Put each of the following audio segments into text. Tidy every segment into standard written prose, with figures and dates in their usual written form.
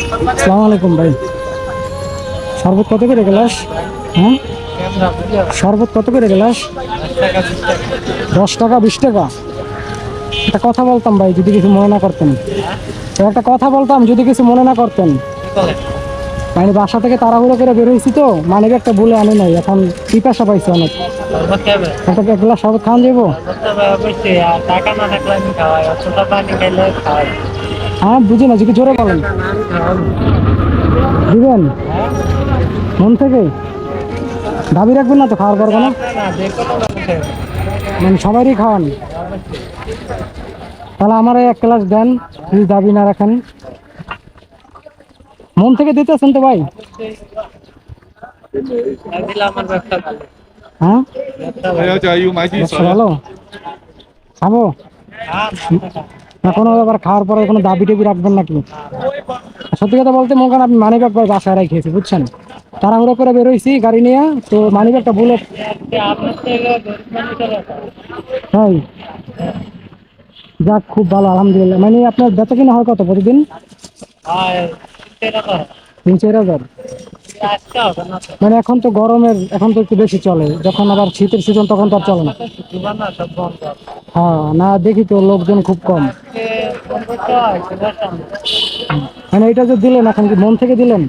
আসসালামু আলাইকুম ভাই। শরবত কত করে গ্লাস? হ্যাঁ, শরবত কত করে গ্লাস? 10 টাকা 20 টাকা। একটা কথা বলতাম ভাই, যদি কিছু মনে না করতেন। তো একটা কথা বলতাম, যদি কিছু মনে না করতেন। মানে বাসা থেকে তাড়াহুড়ো করে বের হয়েছি তো, মানে একটা বলে আনি নাই, এখন পিপাসা পাইছে অনেক। একটা এক গ্লাস শরবত খাওয়ান যাবো? টাকা না থাকলে আমি খাওয়াই, অতটা পানি খাইলে খাওয়াই। হ্যাঁ, বুঝি না, যদি জোরে বলেন। দিবেন মন থেকে? দাবি রাখবেন না তো খাওয়ার পর কোনো? না যে কোনো মানুষের মানে সবারই খাওয়ান? তাহলে আমার এক গ্লাস দেন, যদি দাবি না রাখেন। মন থেকে দিতেছেন তো ভাই? দিলে আমার ব্যবসা ভালো। হ্যাঁ, ব্যবসা ভালো। ব্যবসা ভালো। খাবো না কোনো? আবার খাওয়ার পরে কোনো দাবি টাবি রাখবেন নাকি? সত্যি কথা বলতে মনে করেন আপনি মানিব্যাগ ভাই বাসায় রেখেছি, বুঝছেন? তাড়াহুড়ো করে বেরোইছি গাড়ি নিয়ে, তো মানিব্যাগটা ভুলে। আপনার থেকে গরিব মানুষের তাই? যাক, খুব ভালো, আলহামদুলিল্লাহ। মানে আপনার বেচা কিনা হয় কত প্রতিদিন? হয়, সেটা তো 3-4 হাজার? আজকে হবে না তো। মানে এখন তো গরমের, এখন তো একটু বেশি চলে, যখন আবার শীতের সিজন তখন তো আর চলে না। দোকান না সব বন্ধ। হ্যাঁ, না দেখি তো লোকজন খুব কম। আজকে 15টা হয়, সেটার সামনে। মানে এটা যে দিলেন, এখন কি মন থেকে দিলেন?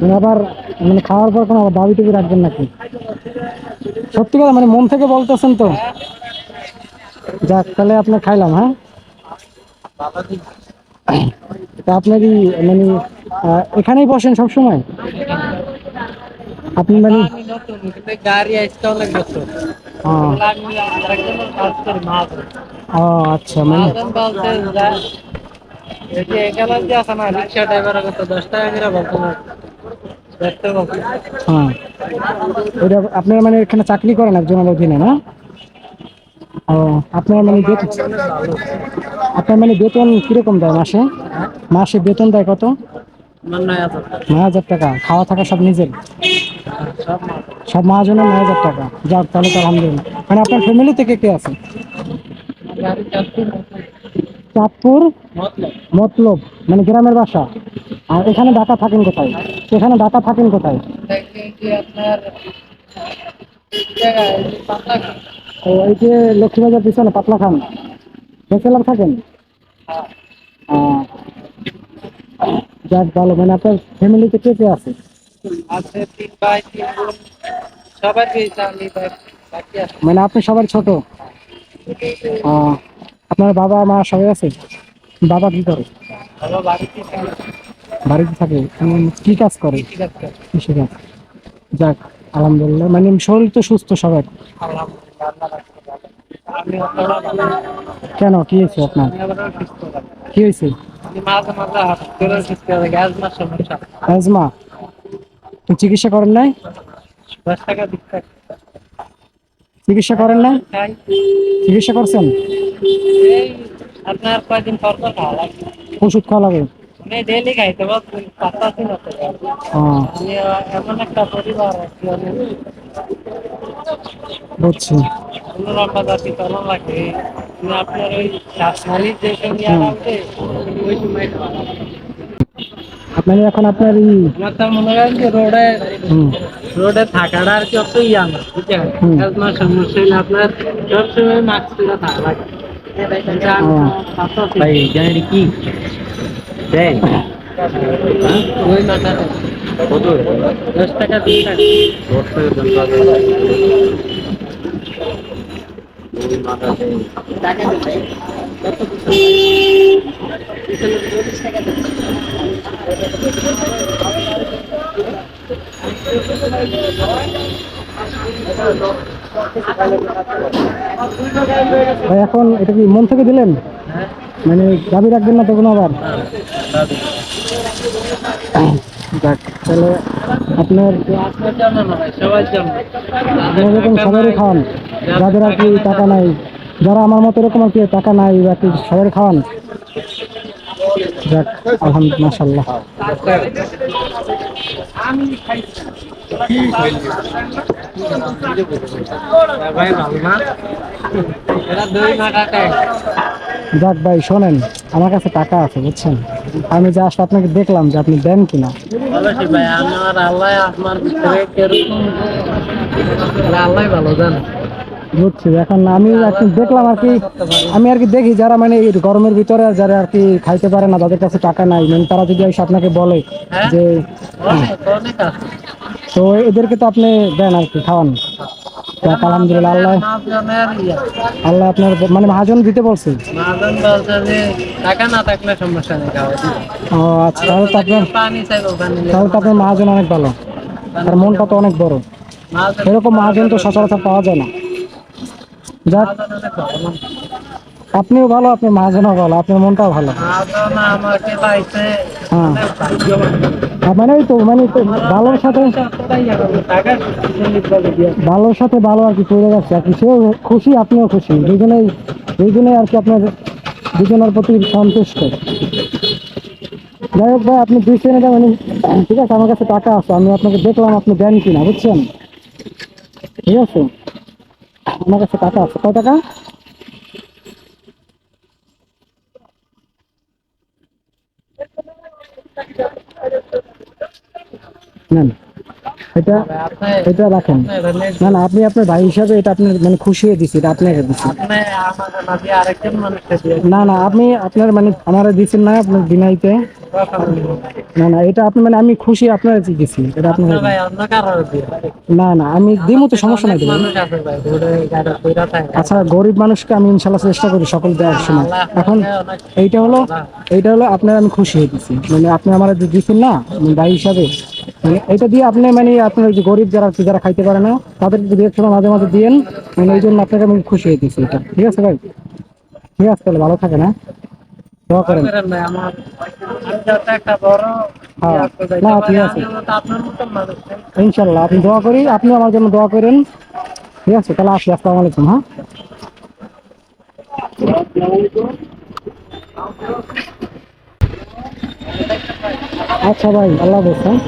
মানে আবার মানে খাওয়ার পর কোনো দাবি টুবি রাখবেন নাকি? সত্যি কথা, মানে মন থেকে বলতেছেন তো? যাক, তাহলে আপনার খাইলাম। হ্যাঁ, তা আপনারই মানে এখানেই বসেন সব সময় আপনি মানে? আমি নতুন কিন্তু গাড়ি আজকে অনেক বছর। আহ, আমি আরেকজনের কাজ করি মাহাজন। ও আচ্ছা, মানে মাহাজন বলতে এই যে এখানে যে আছে না রিক্সা ড্রাইভারের কত 10 টাকা করে বলতো না, দেখতে বলতো। হ্যাঁ, ওইটা আপনার মানে এখানে চাকরি করেন একজনের অধীনে, না? ও, আপনার মানে বেতন, আপনার মানে বেতন কিরকম দেয় মাসে? মাসে বেতন দেয় কত? আমার 9,000 টাকা। 9,000 টাকা? খাওয়া থাকা সব নিজের? সব মাল। সব মহাজনের 9,000 টাকা? যাক, তাহলে তো আলহামদুলিল্লাহ। মানে আপনার ফ্যামিলিতে কে কে আছে? গাড়ি চালাচ্ছি চাঁদপুর মতলব। মতলব, মানে গ্রামের বাসা। আর এখানে ঢাকা থাকেন কোথায়? এখানে ঢাকা থাকেন কোথায়? দেখবেন কি আপনার জায়গায় পাতলা খান। ও, এই যে লক্ষ্মীবাজার পিছনে পাতলা খান, ব্যাচেলার থাকেন? আহ, যাক ভালো। মানে আপনার ফ্যামিলিতে কে কে আছে? আছে 3 ভাই 3 বোন, সবার পেয়েছে আমি বাকি আছে। মানে আপনি সবার ছোট? আহ, আপনার বাবা মা সবাই আছে? বাবা কি করে? ভালো বাড়িতে ছিল। বাড়িতে থাকে? কি কাজ করে? ঠিক আছে, কৃষিকাজ? যাক, আলহামদুলিল্লাহ। মানে শরীর তো সুস্থ সবার? আলহামদুলিল্লাহ আল্লাহ রাখছে ভালো। আমি অতটা ভালো না। কেন, কি হয়েছে আপনার? আমি আবার সুস্থ না। কি হয়েছে? আমি মাঝে মাঝে হাত করে সুস্থ হয়ে গ্যাস মার সমস্যা। অ্যাজমা? তো চিকিৎসা করেন নাই? 10 টাকা দিতে চিকিৎসা করেন নাই? খাই। চিকিৎসা করছেন? এই আপনার কয়দিন পর পর খাওয়া লাগে। ওষুধ খাওয়া লাগে? আমি ডেইলি খাইতে পারছি পারতাছি না তো। আহ, আমি এমন একটা পরিবার আছি, আমি বুঝছি। কোনো লম্বা জাতি চলন লাগে। কিন্তু আপনার ওই শ্বাসনালীর যে হুম। ইয়ার আছে ওই সময় খাওয়া। আপনার এখন আপনার আমার তো মনে করেন যে রোডে হুম রোডে থাকাটা আর কি অত ইয়া না, বুঝছেন? হুম আপনার সমস্যা হলে আপনার সবসময় মাস্ক পরে থাকা লাগে। এটা আমি আহ, পারতাছি না। ভাই জানেন কি দেন? ওই মাথাটা কত? 10 টাকা 20 টাকা। 10 টাকা দেন তাহলে। ওই মাথা দেন। টাকা দিতে কত কিছু পিছনে 40 টাকা দিতে। ভাই, এখন এটা কি মন থেকে দিলেন? হ্যাঁ, মানে দাবি রাখবেন না তো কোনো আবার? না দাবি যাক, তাহলে আপনার, আপনার জন্য না ভাই, সবার জন্য। আপনি যাদের এরকম টাকা সবারই নাই, খাওয়ান? যাদের আর কি টাকা নাই, যারা আমার মতো এরকম আর কি টাকা নাই, আর কি সবাই খাওয়ান? যাক, আলহামদুলিল্লাহ, মাশাআল্লাহ। আমি খাইছি। ভাই ভালো না, এটা 2 মাস আগে যাক ভাই শোনেন, আমার কাছে টাকা আছে বুঝছেন, আমি জাস্ট আপনাকে দেখলাম যে আপনি দেন কিনা। অবশ্যই ভাই, আমার আল্লাহ আপনার ভিতরে কিরকম আল্লাহ ভালো জানে। বুঝছি, এখন আমি আর কি দেখলাম আর কি, আমি আর কি দেখি যারা মানে এই গরমের ভিতরে যারা আর কি খাইতে পারে না, তাদের কাছে টাকা নাই, মানে তারা যদি এসে আপনাকে বলে হ্যাঁ, যে, অনেক অনেক আছে। তো এদেরকে তো আপনি দেন আর কি, খাওয়ান। যাক, আলহামদুলিল্লাহ, আল্লাহ মহাজনের আল্লাহ আপনার মানে মহাজন দিতে বলছে। মহাজন বলছে যে টাকা না থাকলে সমস্যা নেই, খাওয়া দিবে। ও আচ্ছা, আর তাহলে তো আপনার, পানি চাইবো, পানি তাহলে তো আপনার মহাজন অনেক ভালো, তার মনটা তো অনেক বড়। এরকম মহাজন তো সচরাচর পাওয়া যায় না। যাক, আপনিও ভালো, আপনার মহাজনও ভালো, আপনার মনটাও ভালো। মহাজন আমাকে পাইছে হ্যাঁ, অনেক ভাগ্যবান। মানে ওই তো মানে তো ভালোর সাথে, টাকা ভালোর সাথে ভালো আর কি চলে যাচ্ছে আর কি, সেও খুশি আপনিও খুশি, দুজনেই আর কি আপনার দুজনের প্রতি সন্তুষ্ট। যাই হোক ভাই, আপনি 2 শ্রেণী দেবেন, ঠিক আছে, আমার কাছে টাকা আছে, আমি আপনাকে দেখলাম আপনি দেন কিনা বুঝছেন, ঠিক আছে, আমার কাছে টাকা আছে। কয় টাকা? নেন, এটা এটা রাখেন। না না, আপনি আপনার ভাই হিসাবে এটা আপনার মানে খুশি হয়ে দিচ্ছি, এটা আপনাকে দিচ্ছি। আপনি আমাকে না দিয়ে আরেকজন মানুষকে দিয়ে না না, আপনি আপনার মানে আমার দিচ্ছেন না আপনার বিনাইতে। না না, এটা আপনি মানে আমি খুশি আপনার দিচ্ছি, এটা আপনার। ভাই অন্য কারো দিয়ে। না না, আমি দিমু তো, সমস্যা নাই দেবেন। মানুষ আছে ভাই, দূরে গাড়ি কইরা থাকে। আচ্ছা, গরিব মানুষকে আমি ইনশাল্লাহ চেষ্টা করি সকল দেওয়ার সময়। এখন এইটা হলো আপনার আমি খুশি হয়ে দিচ্ছি, মানে আপনি আমার দিচ্ছেন না মানে ভাই হিসাবে, মানে এটা দিয়ে আপনি মানে আপনার ওই যে গরিব যারা আছে, যারা খাইতে পারে না, তাদের যদি একটু মাঝে মাঝে দিয়েন, মানে এই জন্য আপনাকে আমি খুশি হয়ে দিচ্ছি এটা, ঠিক আছে ভাই? ঠিক আছে, তাহলে ভালো থাকেন, হ্যাঁ, দোয়া করেন। ভাই আমার আমি যাতে একটা বড় হ্যাঁ, না ঠিক আছে, আপনার মতন মানুষ নেই। ইনশাল্লাহ আপনি দোয়া করি, আপনি আমার জন্য দোয়া করেন, ঠিক আছে, তাহলে আসি, আসসালামু আলাইকুম। হ্যাঁ, আচ্ছা ভাই, আল্লাহ হাফেজ। হ্যাঁ।